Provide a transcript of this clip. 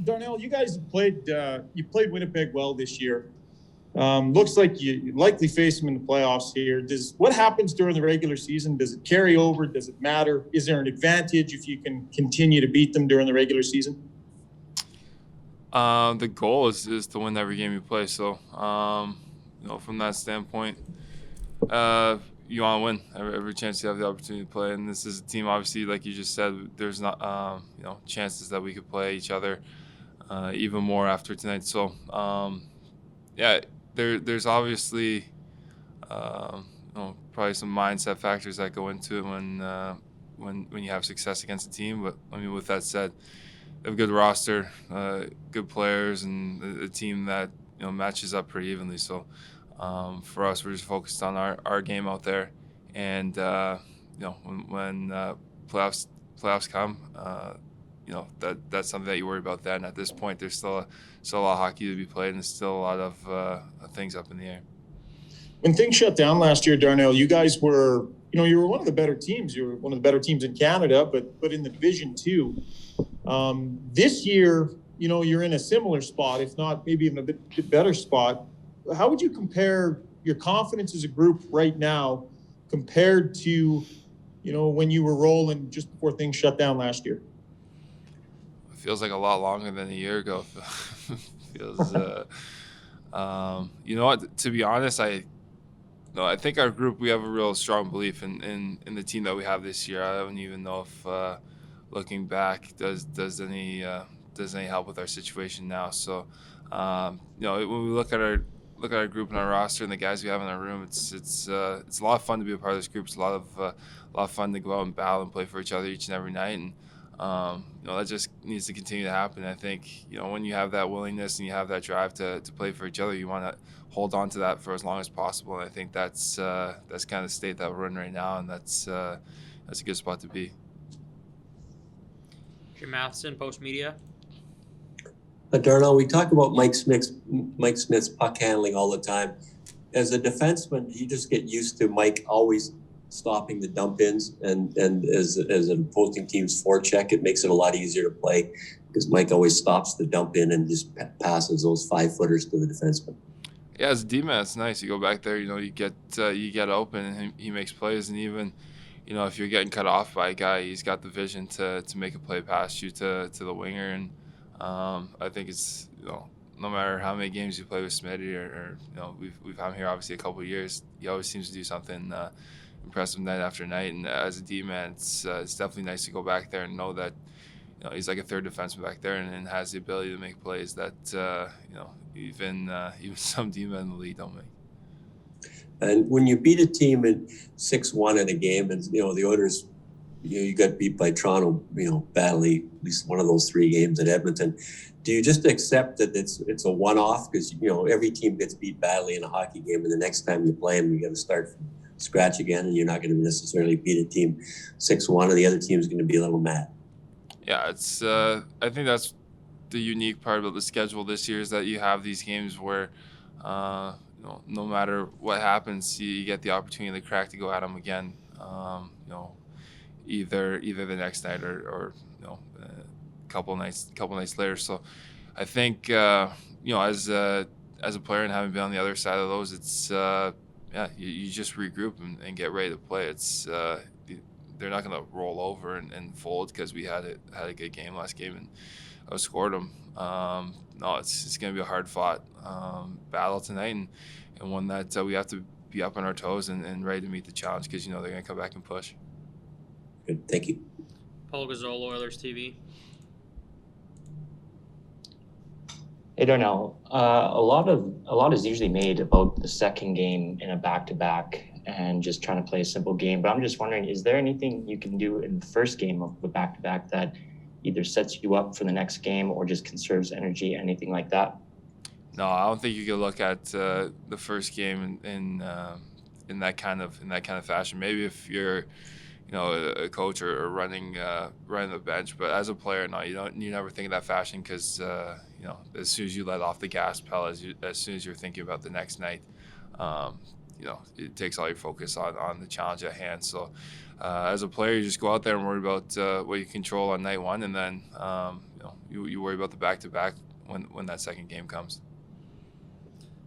Darnell, you guys have played. You played Winnipeg well this year. Looks like you likely face them in the playoffs here. Does what happens during the regular season? Does it carry over? Does it matter? Is there an advantage if you can continue to beat them during the regular season? The goal is to win every game you play. So, from that standpoint, you want to win every chance you have the opportunity to play. And this is a team, obviously, like you just said, there's not, chances that we could play each other even more after tonight. So, yeah, there's obviously, probably some mindset factors that go into it when you have success against a team. But I mean, with that said, they have a good roster, good players, and a team that matches up pretty evenly. So for us, we're just focused on our game out there, and when playoffs come, that's something that you worry about. Then at this point, there's still a lot of hockey to be played, and there's still a lot of things up in the air. When things shut down last year, Darnell, you guys were, you were one of the better teams. You were one of the better teams in Canada, but in the division too. This year, you're in a similar spot, if not maybe even a bit better spot. How would you compare your confidence as a group right now compared to, when you were rolling just before things shut down last year? It feels like a lot longer than a year ago. Feels, you know what? To be honest, I think our group, we have a real strong belief in the team that we have this year. I don't even know if looking back does any help with our situation now. So when we look at our group and our roster and the guys we have in our room, it's a lot of fun to be a part of this group. It's a lot of fun to go out and battle and play for each other each and every night. And that just needs to continue to happen. I think when you have that willingness and you have that drive to play for each other, you want to hold on to that for as long as possible. And I think that's kind of the state that we're in right now, and that's a good spot to be. Jim Matheson, Post Media. Darnell, we talk about Mike Smith's puck handling all the time. As a defenseman, you just get used to Mike always stopping the dump ins, and as an opposing team's forecheck, it makes it a lot easier to play because Mike always stops the dump in and just passes those 5-footers to the defenseman. Yeah, as a D-man, it's nice. You go back there, you get open, and he makes plays. And even, if you're getting cut off by a guy, he's got the vision to make a play past you to the winger. And I think it's, no matter how many games you play with Smitty, or we've had him here obviously a couple of years, he always seems to do something impressive night after night. And as a D-man, it's definitely nice to go back there and know that he's like a third defenseman back there and has the ability to make plays that even some D-men in the league don't make. And when you beat a team in 6-1 in a game, and the Oilers, you got beat by Toronto, badly, at least one of those 3 games at Edmonton. Do you just accept that it's a one-off because every team gets beat badly in a hockey game, and the next time you play them, you got to start from scratch again, and you're not going to necessarily beat a team 6-1, and the other team is going to be a little mad? Yeah, it's. I think that's the unique part about the schedule this year is that you have these games where, no matter what happens, you get the opportunity to crack to go at them again. Either the next night or a couple nights later. So, I think as a player and having been on the other side of those, it's you just regroup and get ready to play. It's they're not going to roll over and fold because we had a good game last game and outscored them. No, it's going to be a hard fought battle tonight, and one that we have to be up on our toes and ready to meet the challenge because they're going to come back and push. Good, thank you. Paul Gasol, Oilers TV. Hey Darnell, a lot is usually made about the second game in a back-to-back and just trying to play a simple game. But I'm just wondering, is there anything you can do in the first game of the back-to-back that either sets you up for the next game or just conserves energy, anything like that? No, I don't think you can look at the first game in that kind of fashion. Maybe if you're a coach or running the bench, but as a player, no, you never think of that fashion because as soon as you let off the gas pedal, as soon as you're thinking about the next night, it takes all your focus on the challenge at hand. So as a player, you just go out there and worry about what you control on night one, and then you worry about the back-to-back when that second game comes.